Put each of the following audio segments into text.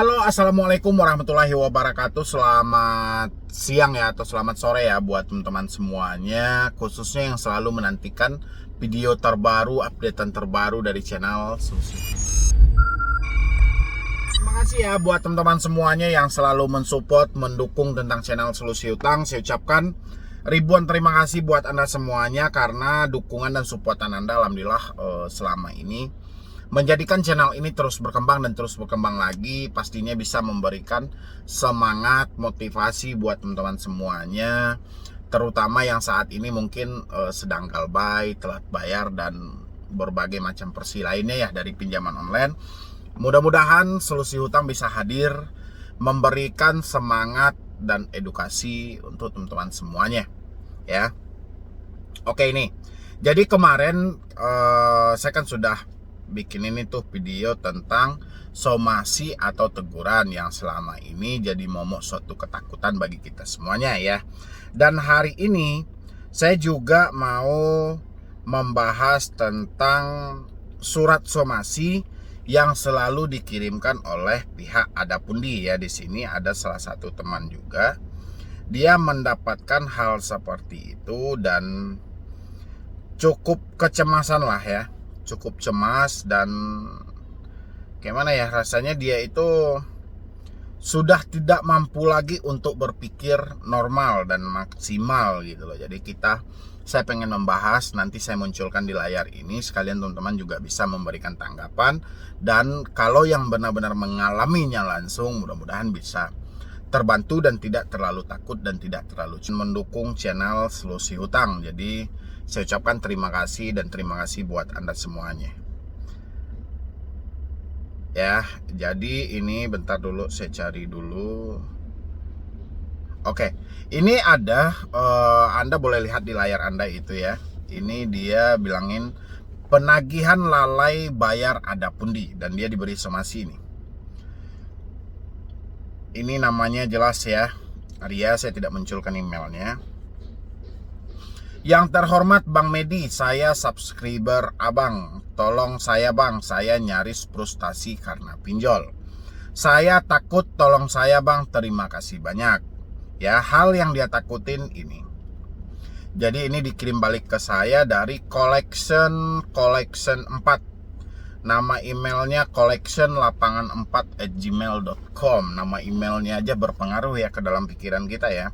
Halo, assalamualaikum warahmatullahi wabarakatuh. Selamat siang ya, atau selamat sore ya buat teman-teman semuanya, khususnya yang selalu menantikan video terbaru, updatean terbaru dari channel Solusi. Terima kasih ya buat teman-teman semuanya yang selalu mensupport, mendukung tentang channel Solusi Utang. Saya ucapkan ribuan terima kasih buat Anda semuanya karena dukungan dan supportan Anda alhamdulillah selama ini menjadikan channel ini terus berkembang dan terus berkembang lagi. Pastinya bisa memberikan semangat, motivasi buat teman-teman semuanya, terutama yang saat ini mungkin sedang galbay, telat bayar, dan berbagai macam persi lainnya ya dari pinjaman online. Mudah-mudahan Solusi Hutang bisa hadir memberikan semangat dan edukasi untuk teman-teman semuanya ya. Oke, ini jadi kemarin saya kan sudah bikin ini tuh video tentang somasi atau teguran yang selama ini jadi momok suatu ketakutan bagi kita semuanya ya. Dan hari ini saya juga mau membahas tentang surat somasi yang selalu dikirimkan oleh pihak Adapundi ya. Di sini ada salah satu teman juga, dia mendapatkan hal seperti itu dan cukup kecemasan lah ya. Cukup cemas dan gimana ya, rasanya dia itu sudah tidak mampu lagi untuk berpikir normal dan maksimal gitu loh. Jadi saya pengen membahas, nanti saya munculkan di layar ini, sekalian teman-teman juga bisa memberikan tanggapan. Dan kalau yang benar-benar mengalaminya langsung, mudah-mudahan bisa terbantu dan tidak terlalu takut dan tidak terlalu mendukung channel Solusi Hutang. Jadi saya ucapkan terima kasih dan terima kasih buat Anda semuanya. Ya, jadi ini bentar dulu saya cari dulu. Oke, ini ada Anda boleh lihat di layar Anda itu ya. Ini dia bilangin penagihan lalai bayar Adapundi dan dia diberi somasi ini. Ini namanya jelas ya. Arya, saya tidak munculkan emailnya. Yang terhormat Bang Medi, saya subscriber abang. Tolong saya bang, saya nyaris frustasi karena pinjol. Saya takut, tolong saya bang, terima kasih banyak. Ya, hal yang dia takutin ini. Jadi ini dikirim balik ke saya dari collection 4. Nama emailnya collection84@gmail.com. Nama emailnya aja berpengaruh ya ke dalam pikiran kita ya.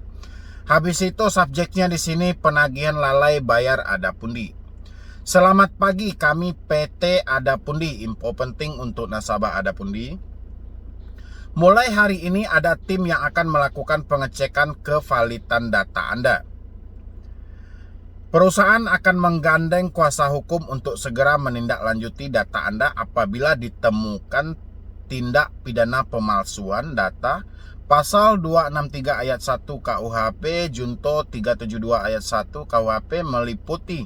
Habis itu subjeknya di sini penagihan lalai bayar Adapundi. Selamat pagi, kami PT Adapundi. Info penting untuk nasabah Adapundi. Mulai hari ini ada tim yang akan melakukan pengecekan kevalidan data Anda. Perusahaan akan menggandeng kuasa hukum untuk segera menindaklanjuti data Anda apabila ditemukan tindak pidana pemalsuan data Pasal 263 ayat 1 KUHP Junto 372 ayat 1 KUHP meliputi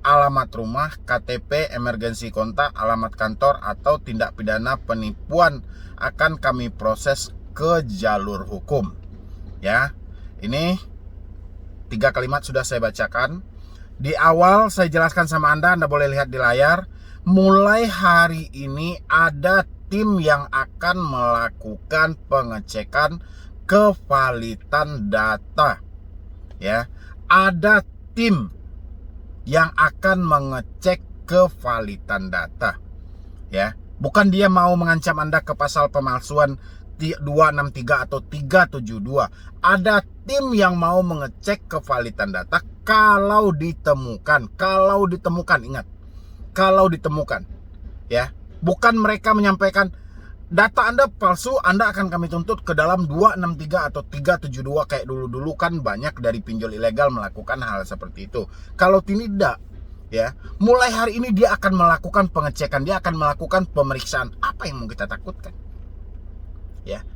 alamat rumah, KTP, emergensi kontak, alamat kantor, atau tindak pidana penipuan akan kami proses ke jalur hukum. Ya, ini 3 kalimat sudah saya bacakan. Di awal saya jelaskan sama Anda boleh lihat di layar. Mulai hari ini ada tim yang akan melakukan pengecekan kevalidan data. Ya, ada tim yang akan mengecek kevalidan data. Ya, bukan dia mau mengancam Anda ke pasal pemalsuan 263 atau 372. Ada tim yang mau mengecek kevalidan data kalau ditemukan, ingat, kalau ditemukan. Ya, bukan mereka menyampaikan data Anda palsu, Anda akan kami tuntut ke dalam 263 atau 372 kayak dulu-dulu kan banyak dari pinjol ilegal melakukan hal seperti itu. Kalau tidak, ya, mulai hari ini dia akan melakukan pengecekan, dia akan melakukan pemeriksaan. Apa yang mau kita takutkan? Ya,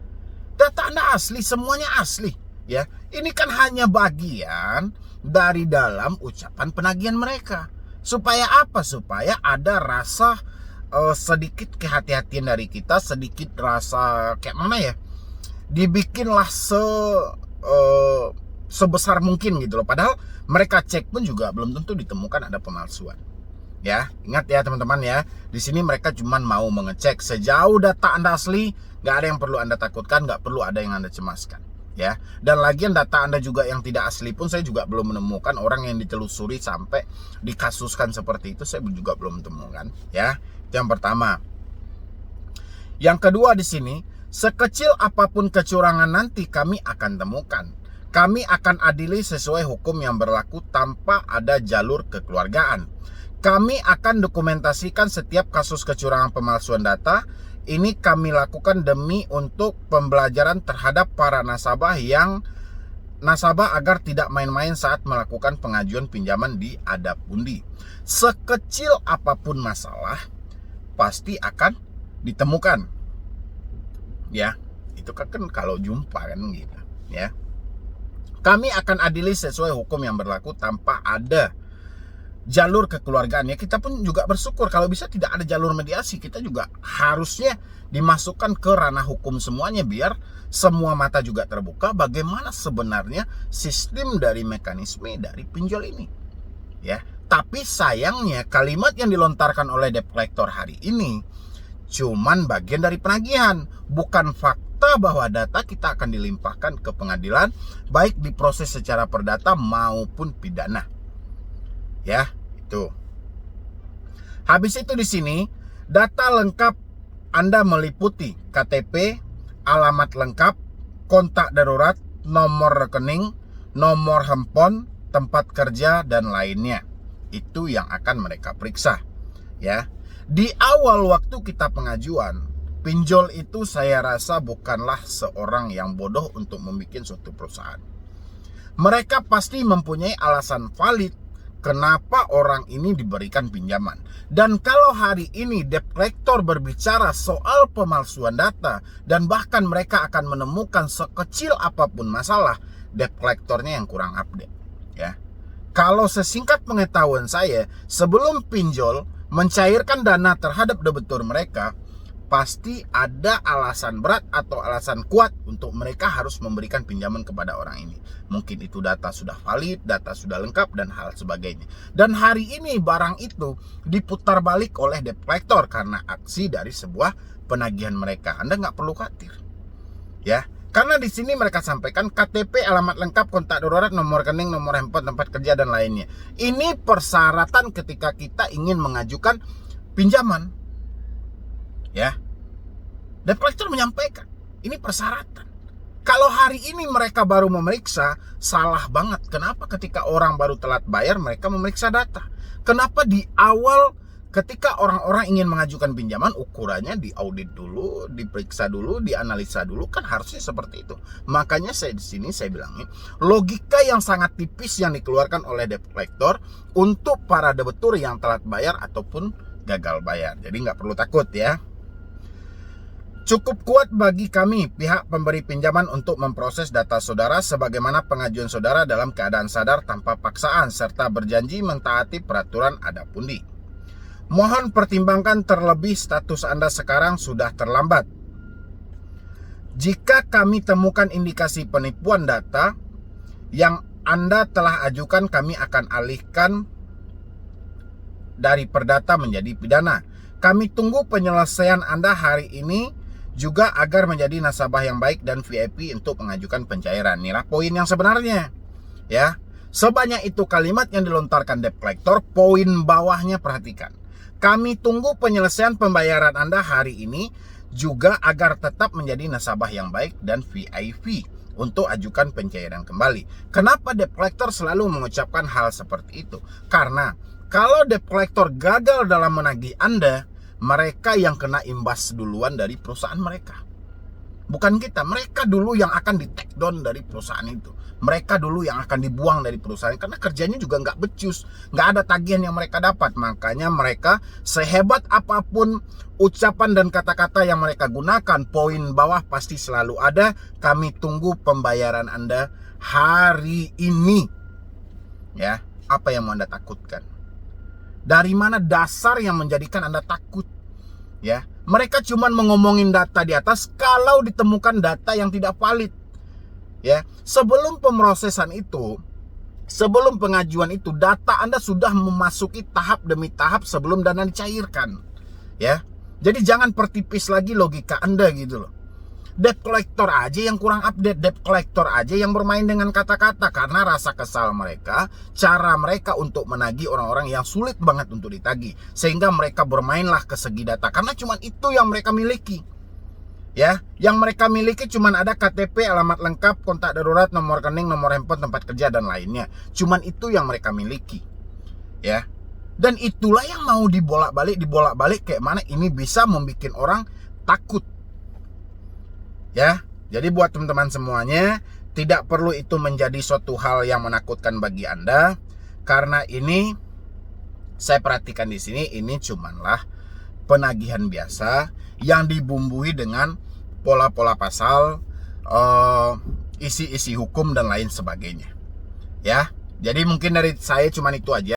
data Anda asli, semuanya asli. Ya, ini kan hanya bagian dari dalam ucapan penagihan mereka. Supaya apa? Supaya ada rasa sedikit kehati-hatian dari kita, sedikit rasa kayak mana ya, dibikinlah sebesar mungkin gitu loh. Padahal mereka cek pun juga belum tentu ditemukan ada pemalsuan. Ya, ingat ya teman-teman ya. Di sini mereka cuma mau mengecek. Sejauh data Anda asli, nggak ada yang perlu Anda takutkan, nggak perlu ada yang Anda cemaskan. Ya, dan lagian data Anda juga yang tidak asli pun saya juga belum menemukan orang yang ditelusuri sampai dikasuskan seperti itu, saya juga belum temukan. Ya, itu yang pertama. Yang kedua di sini, sekecil apapun kecurangan nanti kami akan temukan. Kami akan adili sesuai hukum yang berlaku tanpa ada jalur kekeluargaan. Kami akan dokumentasikan setiap kasus kecurangan pemalsuan data. Ini kami lakukan demi untuk pembelajaran terhadap para nasabah agar tidak main-main saat melakukan pengajuan pinjaman di Adapundi. Sekecil apapun masalah pasti akan ditemukan. Ya, itu kan kalau jumpa kan gitu, ya. Kami akan adili sesuai hukum yang berlaku tanpa ada jalur kekeluargaan. Ya, kita pun juga bersyukur kalau bisa tidak ada jalur mediasi. Kita juga harusnya dimasukkan ke ranah hukum semuanya biar semua mata juga terbuka bagaimana sebenarnya sistem dari mekanisme dari pinjol ini. Ya, tapi sayangnya kalimat yang dilontarkan oleh debt collector hari ini cuman bagian dari penagihan, bukan fakta bahwa data kita akan dilimpahkan ke pengadilan baik diproses secara perdata maupun pidana. Ya, itu. Habis itu di sini data lengkap Anda meliputi KTP, alamat lengkap, kontak darurat, nomor rekening, nomor handphone, tempat kerja dan lainnya. Itu yang akan mereka periksa. Ya. Di awal waktu kita pengajuan, pinjol itu saya rasa bukanlah seorang yang bodoh untuk membuat suatu perusahaan. Mereka pasti mempunyai alasan valid kenapa orang ini diberikan pinjaman. Dan kalau hari ini debt collector berbicara soal pemalsuan data dan bahkan mereka akan menemukan sekecil apapun masalah, debt collectornya yang kurang update. Ya. Kalau sesingkat pengetahuan saya, sebelum pinjol mencairkan dana terhadap debitur mereka, pasti ada alasan berat atau alasan kuat untuk mereka harus memberikan pinjaman kepada orang ini. Mungkin itu data sudah valid, data sudah lengkap, dan hal sebagainya. Dan hari ini barang itu diputar balik oleh debt collector karena aksi dari sebuah penagihan mereka. Anda nggak perlu khawatir. Ya, karena di sini mereka sampaikan KTP, alamat lengkap, kontak darurat, nomor rekening, nomor handphone, tempat kerja, dan lainnya. Ini persyaratan ketika kita ingin mengajukan pinjaman. Ya, debt collector menyampaikan ini persyaratan. Kalau hari ini mereka baru memeriksa, salah banget. Kenapa ketika orang baru telat bayar mereka memeriksa data? Kenapa di awal ketika orang-orang ingin mengajukan pinjaman ukurannya diaudit dulu, diperiksa dulu, dianalisa dulu, kan harusnya seperti itu. Makanya di sini saya bilangin logika yang sangat tipis yang dikeluarkan oleh debt collector untuk para debitur yang telat bayar ataupun gagal bayar. Jadi nggak perlu takut ya. Cukup kuat bagi kami pihak pemberi pinjaman untuk memproses data saudara sebagaimana pengajuan saudara dalam keadaan sadar tanpa paksaan serta berjanji mentaati peraturan Adapundi. Mohon pertimbangkan terlebih status Anda sekarang sudah terlambat. Jika kami temukan indikasi penipuan data yang Anda telah ajukan, kami akan alihkan dari perdata menjadi pidana. Kami tunggu penyelesaian Anda hari ini juga agar menjadi nasabah yang baik dan VIP untuk mengajukan pencairan. Inilah poin yang sebenarnya. Ya, sebanyak itu kalimat yang dilontarkan debt collector, poin bawahnya perhatikan. Kami tunggu penyelesaian pembayaran Anda hari ini juga agar tetap menjadi nasabah yang baik dan VIP untuk ajukan pencairan kembali. Kenapa debt collector selalu mengucapkan hal seperti itu? Karena kalau debt collector gagal dalam menagih Anda, mereka yang kena imbas duluan dari perusahaan mereka. Bukan kita, mereka dulu yang akan di take down dari perusahaan itu. Mereka dulu yang akan dibuang dari perusahaan karena kerjanya juga nggak becus, nggak ada tagihan yang mereka dapat. Makanya mereka sehebat apapun ucapan dan kata-kata yang mereka gunakan, poin bawah pasti selalu ada. Kami tunggu pembayaran Anda hari ini. Ya, apa yang mau Anda takutkan? Dari mana dasar yang menjadikan Anda takut? Ya, mereka cuma mengomongin data di atas kalau ditemukan data yang tidak valid. Ya, sebelum pemrosesan itu, Sebelum pengajuan itu, data Anda sudah memasuki tahap demi tahap sebelum dana dicairkan. Ya. Jadi jangan pertipis lagi logika Anda gitu loh. Debt collector aja yang kurang update, debt collector aja yang bermain dengan kata-kata karena rasa kesal mereka, cara mereka untuk menagih orang-orang yang sulit banget untuk ditagih, sehingga mereka bermainlah ke segi data karena cuma itu yang mereka miliki. Ya, yang mereka miliki cuma ada KTP, alamat lengkap, kontak darurat, nomor rekening, nomor handphone, tempat kerja dan lainnya. Cuman itu yang mereka miliki. Ya. Dan itulah yang mau dibolak-balik kayak mana ini bisa membuat orang takut. Ya, jadi buat teman-teman semuanya, tidak perlu itu menjadi suatu hal yang menakutkan bagi Anda, karena ini saya perhatikan di sini ini cumanlah penagihan biasa yang dibumbui dengan pola-pola pasal, isi-isi hukum dan lain sebagainya. Ya, jadi mungkin dari saya cuman itu aja.